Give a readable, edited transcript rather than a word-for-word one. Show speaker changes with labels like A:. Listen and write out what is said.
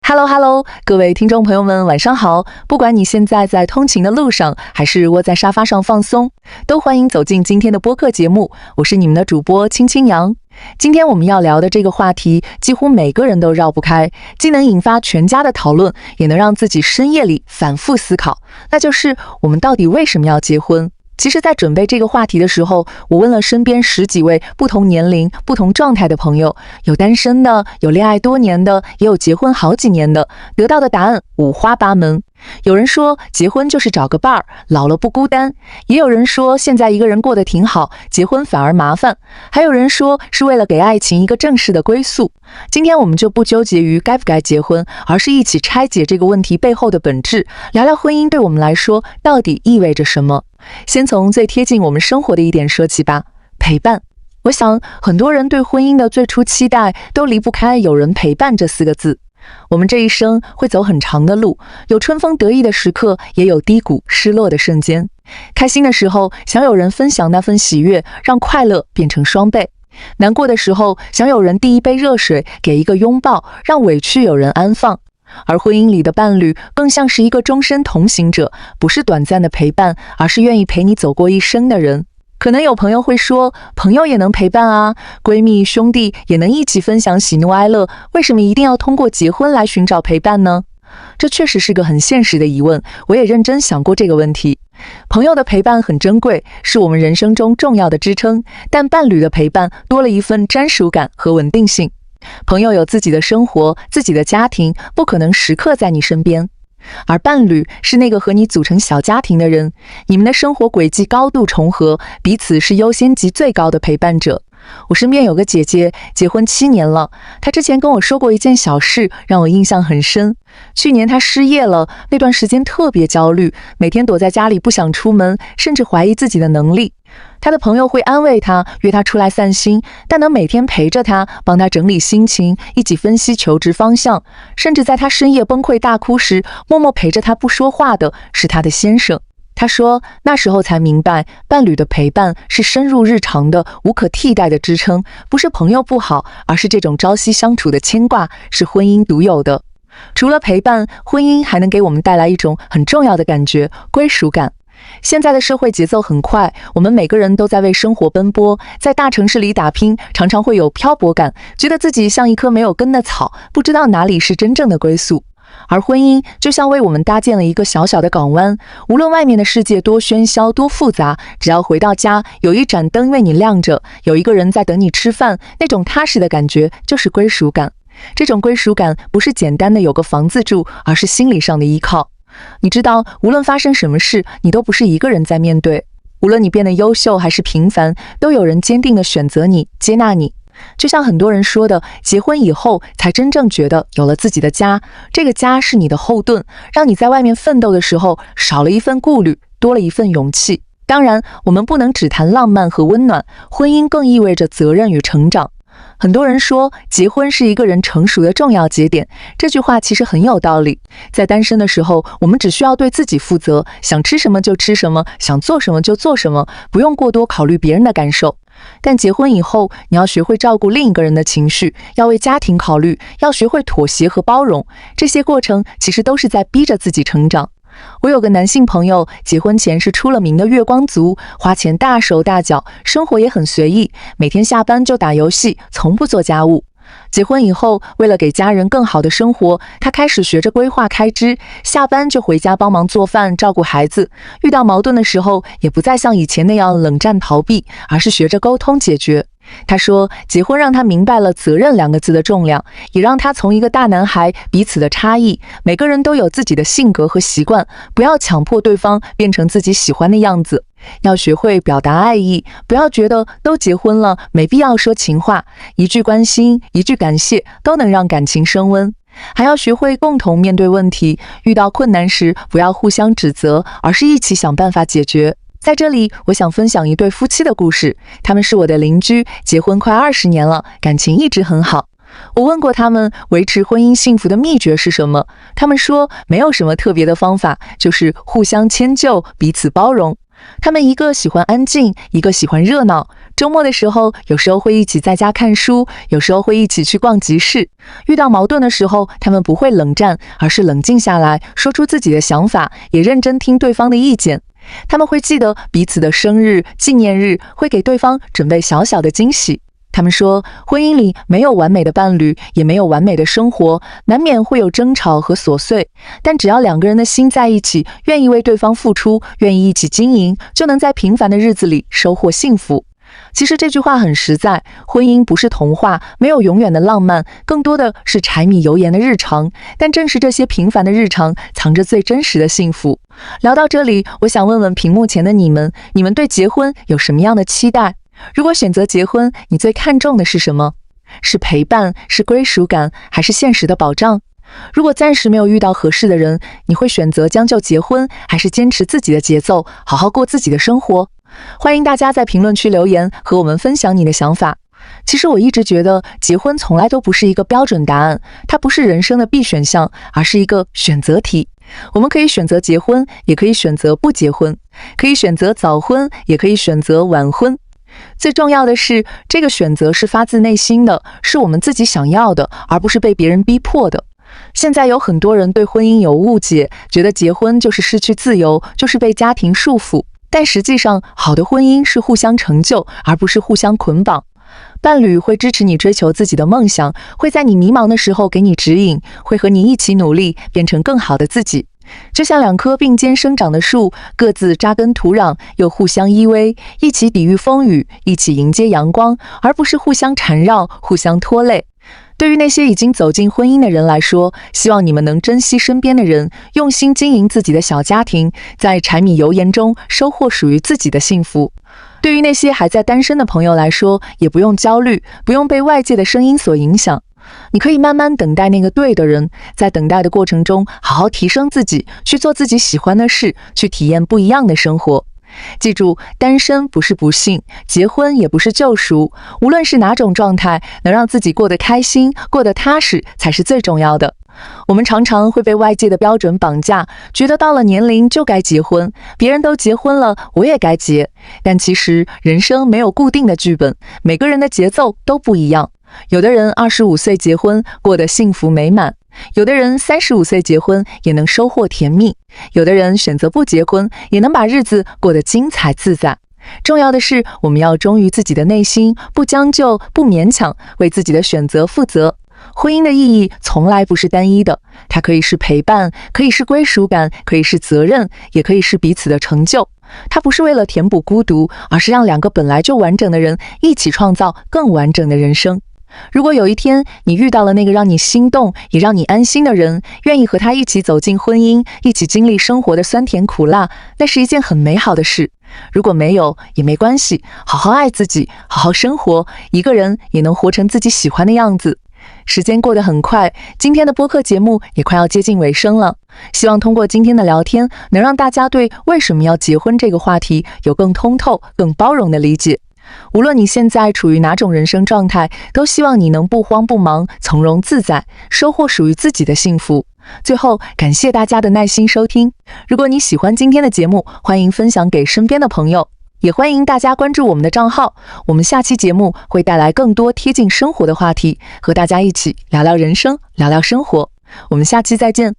A: Hello，各位听众朋友们，晚上好！不管你现在在通勤的路上，还是窝在沙发上放松，都欢迎走进今天的播客节目。我是你们的主播青青杨。今天我们要聊的这个话题，几乎每个人都绕不开，既能引发全家的讨论，也能让自己深夜里反复思考，那就是我们到底为什么要结婚？其实在准备这个话题的时候，我问了身边10几位不同年龄、不同状态的朋友，有单身的，有恋爱多年的，也有结婚好几年的，得到的答案五花八门。有人说结婚就是找个伴儿，老了不孤单，也有人说现在一个人过得挺好，结婚反而麻烦，还有人说是为了给爱情一个正式的归宿。今天我们就不纠结于该不该结婚，而是一起拆解这个问题背后的本质，聊聊婚姻对我们来说到底意味着什么。先从最贴近我们生活的一点说起吧，陪伴。我想很多人对婚姻的最初期待都离不开有人陪伴这4个字。我们这一生会走很长的路，有春风得意的时刻，也有低谷失落的瞬间。开心的时候，想有人分享那份喜悦，让快乐变成双倍；难过的时候，想有人递一杯热水，给一个拥抱，让委屈有人安放。而婚姻里的伴侣更像是一个终身同行者，不是短暂的陪伴，而是愿意陪你走过一生的人。可能有朋友会说，朋友也能陪伴啊，闺蜜兄弟也能一起分享喜怒哀乐，为什么一定要通过结婚来寻找陪伴呢？这确实是个很现实的疑问，我也认真想过这个问题。朋友的陪伴很珍贵，是我们人生中重要的支撑，但伴侣的陪伴多了一份沾属感和稳定性。朋友有自己的生活，自己的家庭，不可能时刻在你身边。而伴侣是那个和你组成小家庭的人，你们的生活轨迹高度重合，彼此是优先级最高的陪伴者。我身边有个姐姐，结婚7年了，她之前跟我说过一件小事，让我印象很深。去年她失业了，那段时间特别焦虑，每天躲在家里不想出门，甚至怀疑自己的能力。她的朋友会安慰她，约她出来散心，但能每天陪着她，帮她整理心情，一起分析求职方向，甚至在她深夜崩溃大哭时，默默陪着她不说话的是她的先生。她说，那时候才明白，伴侣的陪伴是深入日常的、无可替代的支撑，不是朋友不好，而是这种朝夕相处的牵挂，是婚姻独有的。除了陪伴，婚姻还能给我们带来一种很重要的感觉，归属感。现在的社会节奏很快，我们每个人都在为生活奔波，在大城市里打拼，常常会有漂泊感，觉得自己像一棵没有根的草，不知道哪里是真正的归宿。而婚姻就像为我们搭建了一个小小的港湾，无论外面的世界多喧嚣多复杂，只要回到家，有一盏灯为你亮着，有一个人在等你吃饭，那种踏实的感觉就是归属感。这种归属感不是简单的有个房子住，而是心理上的依靠。你知道，无论发生什么事，你都不是一个人在面对，无论你变得优秀还是平凡，都有人坚定地选择你，接纳你。就像很多人说的，结婚以后才真正觉得有了自己的家，这个家是你的后盾，让你在外面奋斗的时候少了一份顾虑，多了一份勇气。当然，我们不能只谈浪漫和温暖，婚姻更意味着责任与成长。很多人说，结婚是一个人成熟的重要节点，这句话其实很有道理。在单身的时候，我们只需要对自己负责，想吃什么就吃什么，想做什么就做什么，不用过多考虑别人的感受。但结婚以后，你要学会照顾另一个人的情绪，要为家庭考虑，要学会妥协和包容，这些过程其实都是在逼着自己成长。我有个男性朋友，结婚前是出了名的月光族，花钱大手大脚，生活也很随意，每天下班就打游戏，从不做家务。结婚以后，为了给家人更好的生活，他开始学着规划开支，下班就回家帮忙做饭，照顾孩子。遇到矛盾的时候，也不再像以前那样冷战逃避，而是学着沟通解决。他说，结婚让他明白了责任2个字的重量，也让他从一个大男孩彼此的差异，每个人都有自己的性格和习惯，不要强迫对方变成自己喜欢的样子。要学会表达爱意，不要觉得都结婚了，没必要说情话，一句关心，一句感谢，都能让感情升温。还要学会共同面对问题，遇到困难时，不要互相指责，而是一起想办法解决。在这里，我想分享一对夫妻的故事，他们是我的邻居，结婚快20年了，感情一直很好。我问过他们维持婚姻幸福的秘诀是什么，他们说没有什么特别的方法，就是互相迁就，彼此包容。他们一个喜欢安静，一个喜欢热闹，周末的时候，有时候会一起在家看书，有时候会一起去逛集市。遇到矛盾的时候，他们不会冷战，而是冷静下来，说出自己的想法，也认真听对方的意见。他们会记得彼此的生日、纪念日，会给对方准备小小的惊喜。他们说，婚姻里没有完美的伴侣，也没有完美的生活，难免会有争吵和琐碎，但只要两个人的心在一起，愿意为对方付出，愿意一起经营，就能在平凡的日子里收获幸福。其实这句话很实在，婚姻不是童话，没有永远的浪漫，更多的是柴米油盐的日常，但正是这些平凡的日常，藏着最真实的幸福。聊到这里，我想问问屏幕前的你们对结婚有什么样的期待？如果选择结婚，你最看重的是什么？是陪伴，是归属感，还是现实的保障？如果暂时没有遇到合适的人，你会选择将就结婚，还是坚持自己的节奏，好好过自己的生活？欢迎大家在评论区留言，和我们分享你的想法。其实我一直觉得，结婚从来都不是一个标准答案，它不是人生的必选项，而是一个选择题。我们可以选择结婚，也可以选择不结婚，可以选择早婚，也可以选择晚婚。最重要的是，这个选择是发自内心的，是我们自己想要的，而不是被别人逼迫的。现在有很多人对婚姻有误解，觉得结婚就是失去自由，就是被家庭束缚。但实际上，好的婚姻是互相成就，而不是互相捆绑。伴侣会支持你追求自己的梦想，会在你迷茫的时候给你指引，会和你一起努力，变成更好的自己。就像两棵并肩生长的树，各自扎根土壤，又互相依偎，一起抵御风雨，一起迎接阳光，而不是互相缠绕，互相拖累。对于那些已经走进婚姻的人来说，希望你们能珍惜身边的人，用心经营自己的小家庭，在柴米油盐中收获属于自己的幸福。对于那些还在单身的朋友来说，也不用焦虑，不用被外界的声音所影响。你可以慢慢等待那个对的人，在等待的过程中，好好提升自己，去做自己喜欢的事，去体验不一样的生活。记住，单身不是不幸，结婚也不是救赎，无论是哪种状态，能让自己过得开心，过得踏实，才是最重要的。我们常常会被外界的标准绑架，觉得到了年龄就该结婚，别人都结婚了，我也该结。但其实人生没有固定的剧本，每个人的节奏都不一样。有的人25岁结婚，过得幸福美满；有的人35岁结婚，也能收获甜蜜；有的人选择不结婚，也能把日子过得精彩自在。重要的是，我们要忠于自己的内心，不将就，不勉强，为自己的选择负责。婚姻的意义从来不是单一的，它可以是陪伴，可以是归属感，可以是责任，也可以是彼此的成就。它不是为了填补孤独，而是让两个本来就完整的人一起创造更完整的人生。如果有一天你遇到了那个让你心动也让你安心的人，愿意和他一起走进婚姻，一起经历生活的酸甜苦辣，那是一件很美好的事。如果没有也没关系，好好爱自己，好好生活，一个人也能活成自己喜欢的样子。时间过得很快，今天的播客节目也快要接近尾声了。希望通过今天的聊天，能让大家对为什么要结婚这个话题有更通透、更包容的理解。无论你现在处于哪种人生状态，都希望你能不慌不忙，从容自在，收获属于自己的幸福。最后，感谢大家的耐心收听。如果你喜欢今天的节目，欢迎分享给身边的朋友，也欢迎大家关注我们的账号。我们下期节目会带来更多贴近生活的话题，和大家一起聊聊人生，聊聊生活。我们下期再见。